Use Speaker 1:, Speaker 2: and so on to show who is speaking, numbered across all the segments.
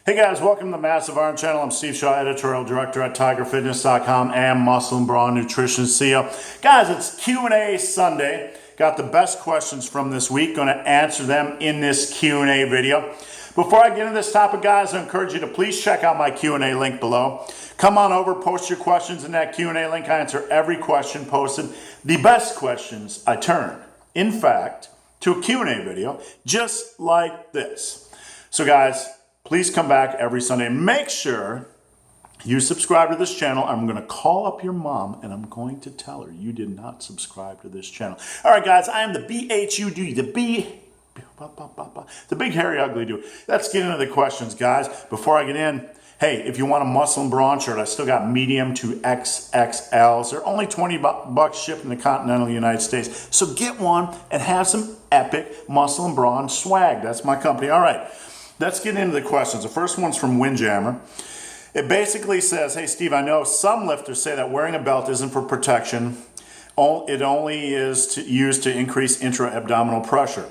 Speaker 1: Hey guys, welcome to the Massive Iron Channel. I'm Steve Shaw, editorial director at TigerFitness.com and Muscle and Bra Nutrition CEO. Guys, it's Q&A Sunday. Got the best questions from this week. Going to answer them in this Q&A video. Before I get into this topic, guys, I encourage you to please check out my Q&A link below. Come on over, post your questions in that Q&A link. I answer every question posted. The best questions I turn, in fact, to a Q&A video just like this. So guys, please come back every Sunday. Make sure you subscribe to this channel. I'm going to call up your mom and I'm going to tell her you did not subscribe to this channel. All right, guys, I am the BHUD, the big hairy ugly dude. Let's get into the questions, guys. Before I get in, hey, if you want a Muscle and Brawn shirt, I still got medium to XXLs. They're only 20 bucks shipped in the continental United States. So get one and have some epic Muscle and Brawn swag. That's my company. All right. Let's get into the questions. The first one's from Windjammer. It basically says, hey, Steve, I know some lifters say that wearing a belt isn't for protection. It only is used to increase intra-abdominal pressure.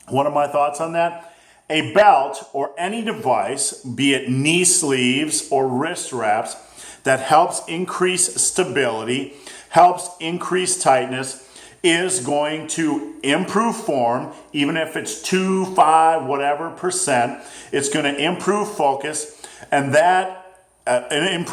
Speaker 1: What are my thoughts on that? A belt or any device, be it knee sleeves or wrist wraps, that helps increase stability, helps increase tightness, is going to improve form, even if it's 2, 5, whatever percent. It's going to improve focus, and that an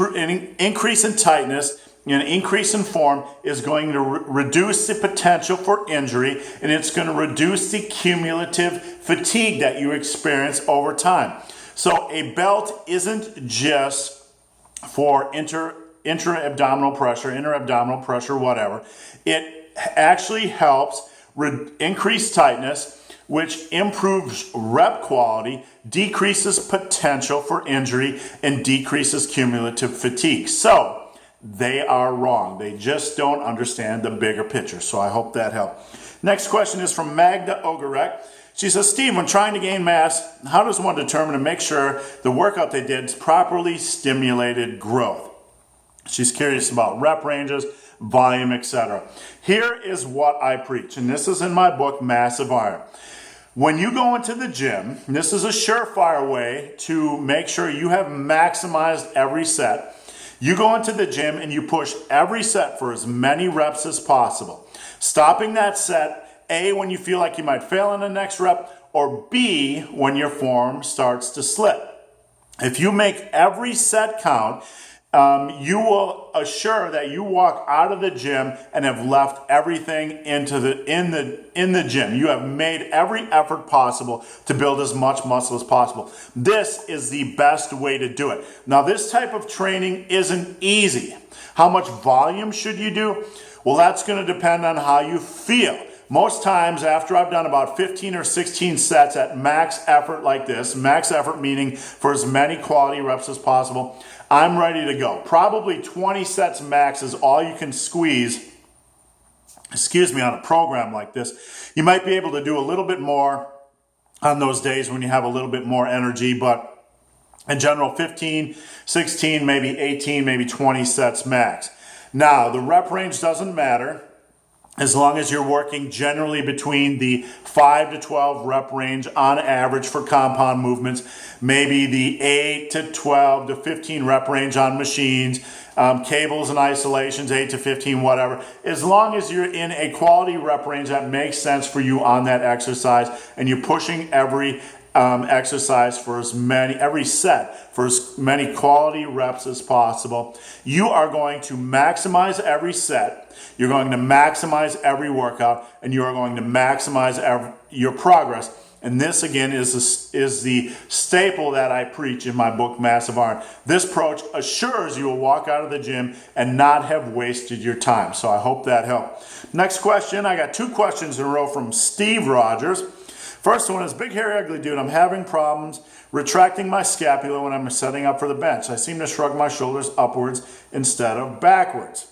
Speaker 1: increase in tightness, an increase in form is going to reduce the potential for injury, and it's going to reduce the cumulative fatigue that you experience over time. So a belt isn't just for intra-abdominal pressure, whatever. It actually helps increase tightness, which improves rep quality, decreases potential for injury, and decreases cumulative fatigue. So they are wrong. They just don't understand the bigger picture. So I hope that helped. Next question is from Magda Ogorek. She says, Steve, when trying to gain mass, how does one determine to make sure the workout they did properly stimulated growth? She's curious about rep ranges, volume, etc. Here is what I preach, and this is in my book, Massive Iron. When you go into the gym, this is a surefire way to make sure you have maximized every set. You go into the gym and you push every set for as many reps as possible. Stopping that set, A, when you feel like you might fail in the next rep, or B, when your form starts to slip. If you make every set count, you will assure that you walk out of the gym and have left everything in the gym. You have made every effort possible to build as much muscle as possible. This is the best way to do it. Now, this type of training isn't easy. How much volume should you do? Well, that's going to depend on how you feel. Most times after I've done about 15 or 16 sets at max effort like this, max effort meaning for as many quality reps as possible, I'm ready to go. Probably 20 sets max is all you can squeeze, on a program like this. You might be able to do a little bit more on those days when you have a little bit more energy, but in general, 15, 16, maybe 18, maybe 20 sets max. Now, the rep range doesn't matter, as long as you're working generally between the 5 to 12 rep range on average for compound movements, maybe the 8 to 12 to 15 rep range on machines, cables and isolations, 8 to 15, whatever. As long as you're in a quality rep range that makes sense for you on that exercise, and you're pushing every exercise for every set for as many quality reps as possible, you are going to maximize every set, you're going to maximize every workout, and you are going to maximize your progress. And this again is the staple that I preach in my book, Massive Iron. This approach assures you will walk out of the gym and not have wasted your time. So I hope that helped. Next question, I got 2 questions in a row from Steve Rogers. First one is, big hairy ugly dude, I'm having problems retracting my scapula when I'm setting up for the bench. I seem to shrug my shoulders upwards instead of backwards.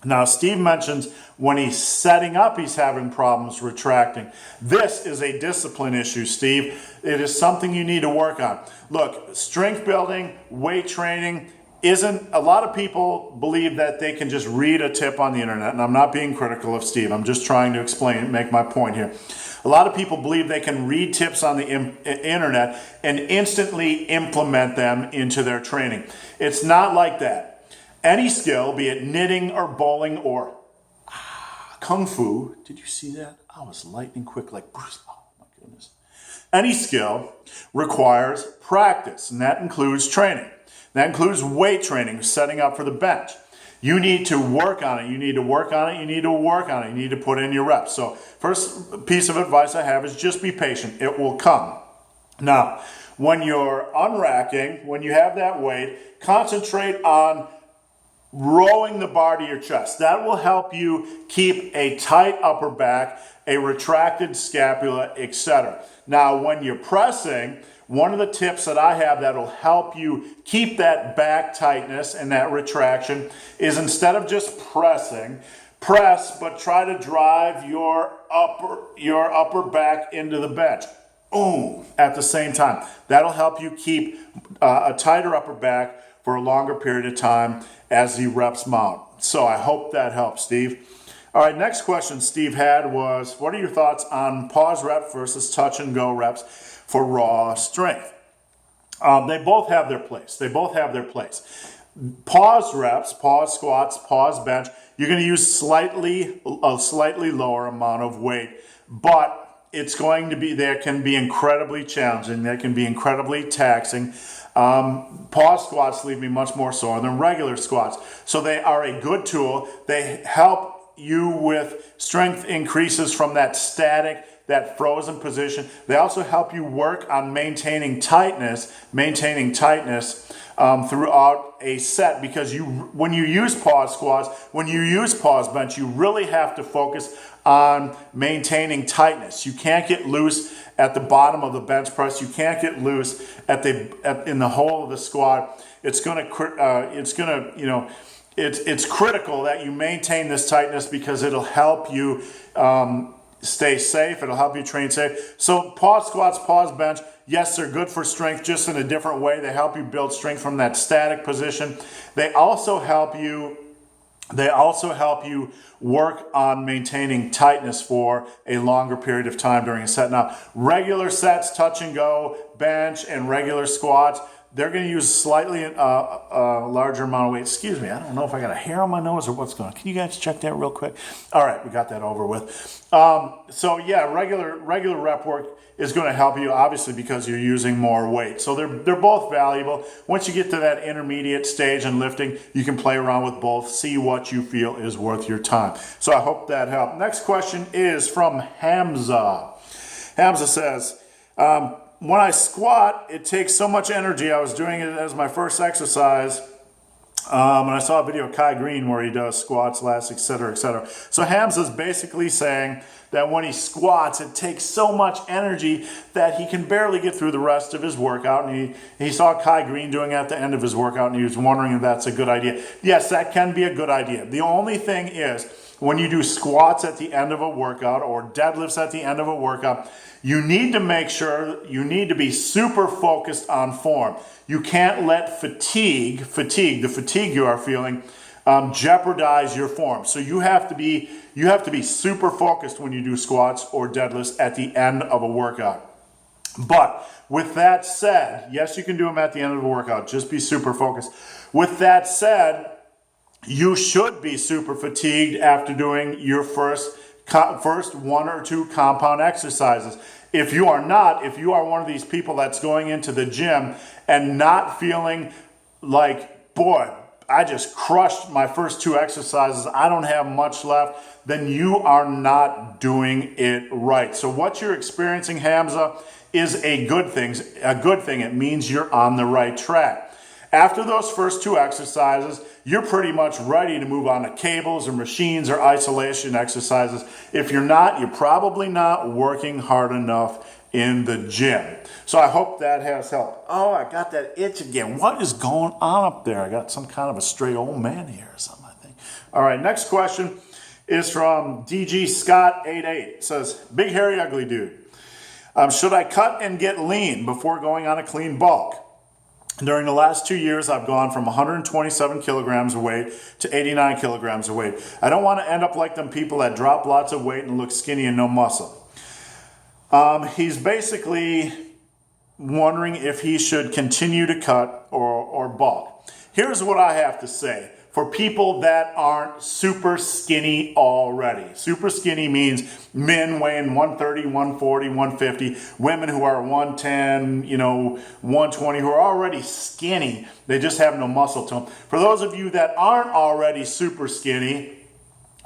Speaker 1: Now, Steve mentions when he's setting up, he's having problems retracting. This is a discipline issue, Steve. It is something you need to work on. Look, strength building, weight training, a lot of people believe that they can just read a tip on the internet, and I'm not being critical of Steve. I'm just trying to explain, make my point here. A lot of people believe they can read tips on the internet and instantly implement them into their training. It's not like that. Any skill, be it knitting or bowling or kung fu, did you see that? I was lightning quick like Bruce. Oh my goodness. Any skill requires practice, and that includes training. That includes weight training, setting up for the bench. You need to work on it. You need to work on it. You need to work on it. You need to put in your reps. So first piece of advice I have is just be patient. It will come. Now, when you're unracking, when you have that weight, concentrate on rowing the bar to your chest. That will help you keep a tight upper back, a retracted scapula, etc. Now, when you're pressing, one of the tips that I have that will help you keep that back tightness and that retraction is instead of just pressing, press, but try to drive your upper back into the bench. Boom, at the same time. That'll help you keep a tighter upper back for a longer period of time as the reps mount. So I hope that helps, Steve. All right, next question Steve had was, what are your thoughts on pause rep versus touch and go reps for raw strength? They both have their place. They both have their place. Pause reps, pause squats, pause bench, you're going to use a slightly lower amount of weight, but it's going to be, there can be incredibly challenging. They can be incredibly taxing. Pause squats leave me much more sore than regular squats. So they are a good tool. They help you with strength increases from that static, that frozen position. They also help you work on maintaining tightness throughout a set, because when you use pause squats, when you use pause bench, you really have to focus on maintaining tightness. You can't get loose at the bottom of the bench press. You can't get loose in the hole of the squat. It's critical that you maintain this tightness because it'll help you stay safe. It'll help you train safe. So pause squats, pause bench, yes, they're good for strength, just in a different way. They help you build strength from that static position. They also help you work on maintaining tightness for a longer period of time during a set. Now, regular sets, touch and go, bench, and regular squats, they're going to use slightly larger amount of weight. Excuse me, I don't know if I got a hair on my nose or what's going on. Can you guys check that real quick? All right, we got that over with. So yeah, regular rep work is going to help you, obviously, because you're using more weight. So they're both valuable. Once you get to that intermediate stage in lifting, you can play around with both, see what you feel is worth your time. So I hope that helped. Next question is from Hamza. Hamza says, when I squat, it takes so much energy. I was doing it as my first exercise, and I saw a video of Kai Green where he does squats, lats, etc., etc. So Hamza's basically saying that when he squats, it takes so much energy that he can barely get through the rest of his workout. And he saw Kai Green doing it at the end of his workout, and he was wondering if that's a good idea. Yes, that can be a good idea. The only thing is, when you do squats at the end of a workout or deadlifts at the end of a workout, you need to make sure, you need to be super focused on form. You can't let the fatigue you are feeling, jeopardize your form. So you have to be super focused when you do squats or deadlifts at the end of a workout. But with that said, yes, you can do them at the end of a workout. Just be super focused. With that said, you should be super fatigued after doing your first one or two compound exercises. If you are not, if you are one of these people that's going into the gym and not feeling like, boy, I just crushed my first two exercises, I don't have much left, then you are not doing it right. So what you're experiencing, Hamza, is a good thing. It means you're on the right track. After those first two exercises, you're pretty much ready to move on to cables or machines or isolation exercises. If you're not, you're probably not working hard enough in the gym. So I hope that has helped. Oh, I got that itch again. What is going on up there? I got some kind of a stray old man here or something, I think. All right, next question is from DG Scott 88. It says, big, hairy, ugly dude. Should I cut and get lean before going on a clean bulk? During the last 2 years, I've gone from 127 kilograms of weight to 89 kilograms of weight. I don't want to end up like them people that drop lots of weight and look skinny and no muscle. He's basically wondering if he should continue to cut or bulk. Here's what I have to say. For people that aren't super skinny already. Super skinny means men weighing 130, 140, 150, women who are 110, 120, who are already skinny. They just have no muscle to them. For those of you that aren't already super skinny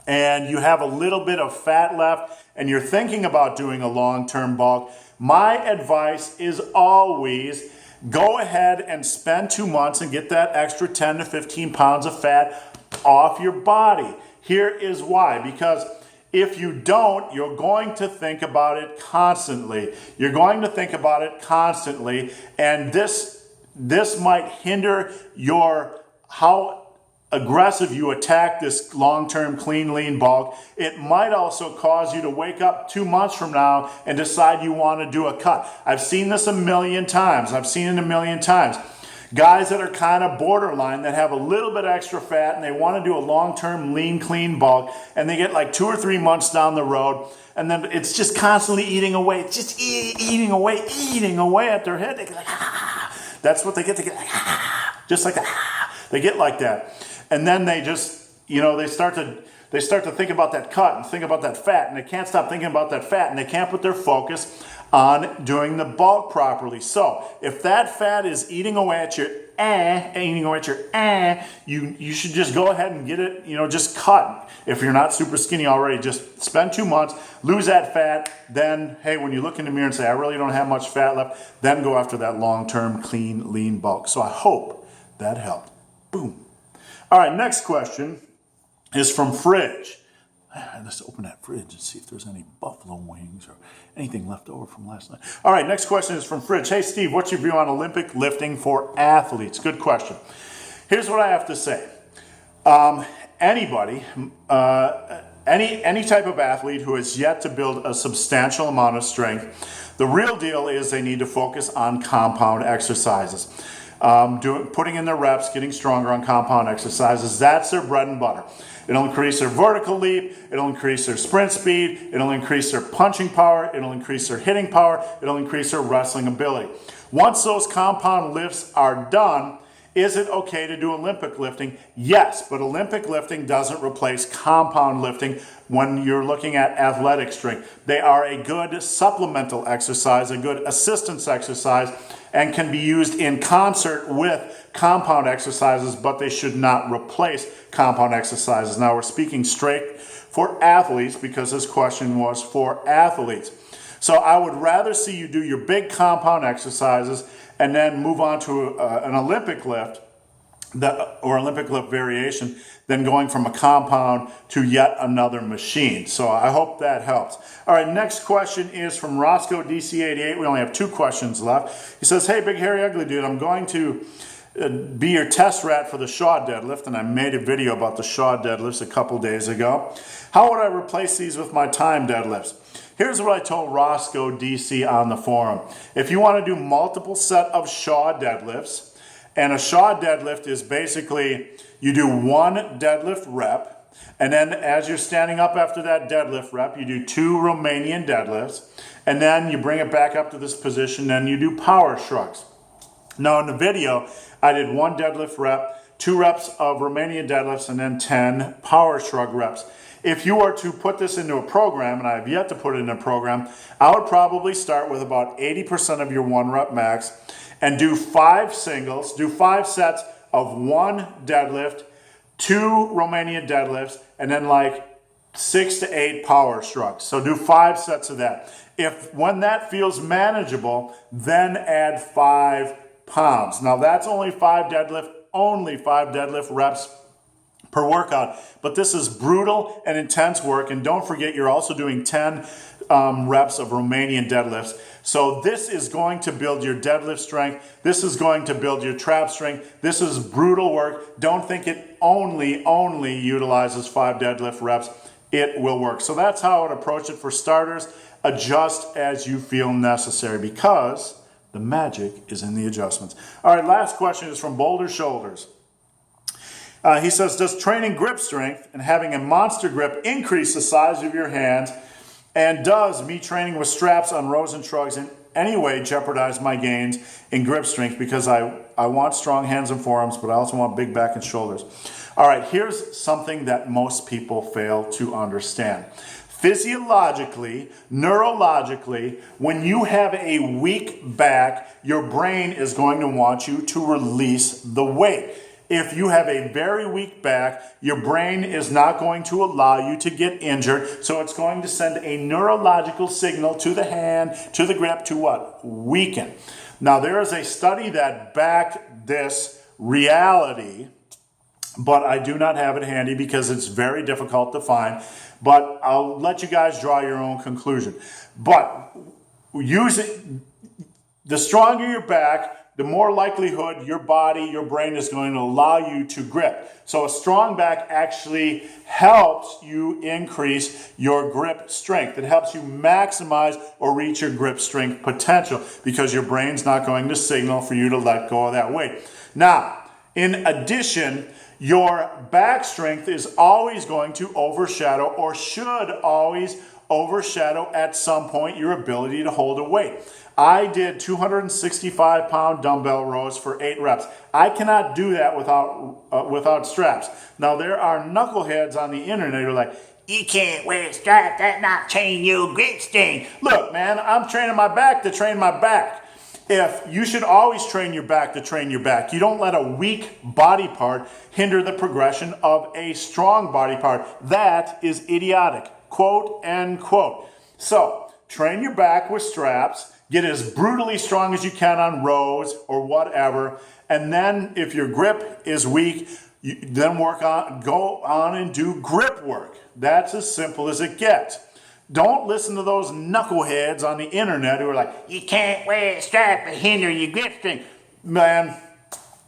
Speaker 1: and you have a little bit of fat left and you're thinking about doing a long-term bulk, my advice is always go ahead and spend 2 months and get that extra 10 to 15 pounds of fat off your body. Here is why. Because if you don't, you're going to think about it constantly. You're going to think about it constantly, and this might hinder how aggressive you attack this long-term clean, lean bulk. It might also cause you to wake up 2 months from now and decide you want to do a cut. I've seen this a million times. Guys that are kind of borderline, that have a little bit extra fat and they want to do a long-term lean, clean bulk, and they get like 2 or 3 months down the road, and then it's just constantly eating away. It's just eating away at their head. They get like, that's what they get. They get like, just like that. They get like that. And then they just, they start to think about that cut and think about that fat, and they can't stop thinking about that fat, and they can't put their focus on doing the bulk properly. So if that fat is eating away at your you should just go ahead and get it, just cut. If you're not super skinny already, just spend 2 months, lose that fat, then, hey, when you look in the mirror and say, I really don't have much fat left, then go after that long-term clean, lean bulk. So I hope that helped. Boom. All right, next question is from Fridge. Let's open that fridge and see if there's any buffalo wings or anything left over from last night. All right, next question is from Fridge. Hey, Steve, what's your view on Olympic lifting for athletes? Good question. Here's what I have to say. Anybody, any type of athlete who has yet to build a substantial amount of strength, the real deal is they need to focus on compound exercises. Putting in their reps, getting stronger on compound exercises. That's their bread and butter. It'll increase their vertical leap. It'll increase their sprint speed. It'll increase their punching power. It'll increase their hitting power. It'll increase their wrestling ability. Once those compound lifts are done, is it okay to do Olympic lifting? Yes, but Olympic lifting doesn't replace compound lifting when you're looking at athletic strength. They are a good supplemental exercise, a good assistance exercise, and can be used in concert with compound exercises, but they should not replace compound exercises. Now, we're speaking straight for athletes because this question was for athletes. So I would rather see you do your big compound exercises and then move on to an Olympic lift or Olympic lift variation than going from a compound to yet another machine. So I hope that helps. All right, next question is from Roscoe DC88. We only have 2 questions left. He says, hey, big hairy ugly dude, I'm going to be your test rat for the Shaw deadlift, and I made a video about the Shaw deadlifts a couple days ago. How would I replace these with my time deadlifts? Here's what I told Roscoe DC on the forum. If you want to do multiple set of Shaw deadlifts, and a Shaw deadlift is basically you do 1 deadlift rep, and then as you're standing up after that deadlift rep, you do 2 Romanian deadlifts, and then you bring it back up to this position, and you do power shrugs. Now in the video, I did 1 deadlift rep, 2 reps of Romanian deadlifts, and then 10 power shrug reps. If you were to put this into a program, and I have yet to put it in a program, I would probably start with about 80% of your 1 rep max and do 5 singles, do 5 sets of 1 deadlift, 2 Romanian deadlifts, and then like 6 to 8 power shrugs. So do 5 sets of that. When that feels manageable, then add 5 pounds. Now that's only 5 deadlift reps per workout, but this is brutal and intense work, and don't forget you're also doing 10 reps of Romanian deadlifts. So this is going to build your deadlift strength. This is going to build your trap strength. This is brutal work. Don't think it only utilizes 5 deadlift reps. It will work. So that's how I would approach it for starters. Adjust as you feel necessary because the magic is in the adjustments. All right, last question is from Boulder Shoulders. He says, does training grip strength and having a monster grip increase the size of your hands And does me training with straps on rows and shrugs in any way jeopardize my gains in grip strength? Because I want strong hands and forearms, but I also want big back and shoulders. All right, here's something that most people fail to understand. Physiologically, neurologically, when you have a weak back, your brain is going to want you to release the weight. If you have a very weak back, your brain is not going to allow you to get injured, so it's going to send a neurological signal to the hand, to the grip, to what? Weaken. Now, there is a study that backed this reality, but I do not have it handy because it's very difficult to find. But I'll let you guys draw your own conclusion. But the stronger your back, the more likelihood your body, your brain is going to allow you to grip. So a strong back actually helps you increase your grip strength. It helps you maximize or reach your grip strength potential because your brain's not going to signal for you to let go of that weight. Now, in addition, your back strength is always going to overshadow, or should always overshadow at some point, your ability to hold a weight. I did 265-pound dumbbell rows for 8 reps. I cannot do that without straps. Now, there are knuckleheads on the internet who are like, you can't wear straps, that's not training your grip strength. Look, man, I'm training my back to train my back. If you should always train your back to train your back. You don't let a weak body part hinder the progression of a strong body part. That is idiotic. Quote, end quote. So, train your back with straps. Get as brutally strong as you can on rows or whatever. And then if your grip is weak, then go on and do grip work. That's as simple as it gets. Don't listen to those knuckleheads on the internet who are like, you can't wear a strap to hinder your grip strength. Man,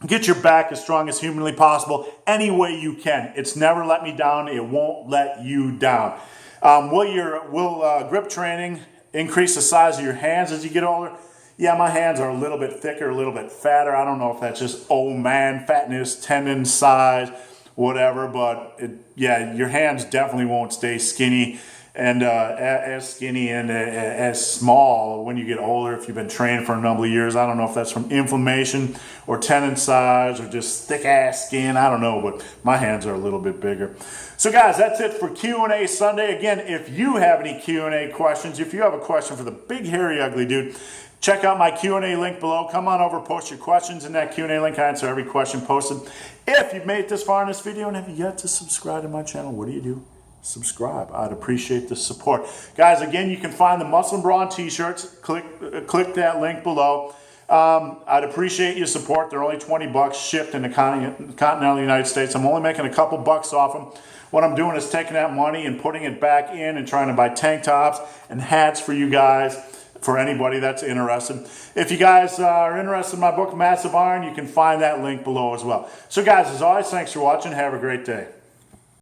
Speaker 1: get your back as strong as humanly possible any way you can. It's never let me down. It won't let you down. Will grip training increase the size of your hands as you get older? Yeah, my hands are a little bit thicker, a little bit fatter. I don't know if that's just old man fatness, tendon size, whatever. But your hands definitely won't stay skinny and as skinny and as small when you get older if you've been training for a number of years. I don't know if that's from inflammation or tendon size or just thick ass skin. I don't know, but my hands are a little bit bigger. So guys, that's it for Q&A Sunday. Again, if you have any Q&A questions, if you have a question for the big hairy ugly dude, check out my Q&A link below. Come on over, post your questions in that Q&A link. I answer every question posted. If you've made it this far in this video and have yet to subscribe to my channel, what do? Subscribe. I'd appreciate the support. Guys, again, you can find the Muscle and Brawn t-shirts. Click that link below. I'd appreciate your support. They're only $20 shipped in the continental United States. I'm only making a couple bucks off them. What I'm doing is taking that money and putting it back in and trying to buy tank tops and hats for you guys, for anybody that's interested. If you guys are interested in my book, Massive Iron, you can find that link below as well. So guys, as always, thanks for watching. Have a great day.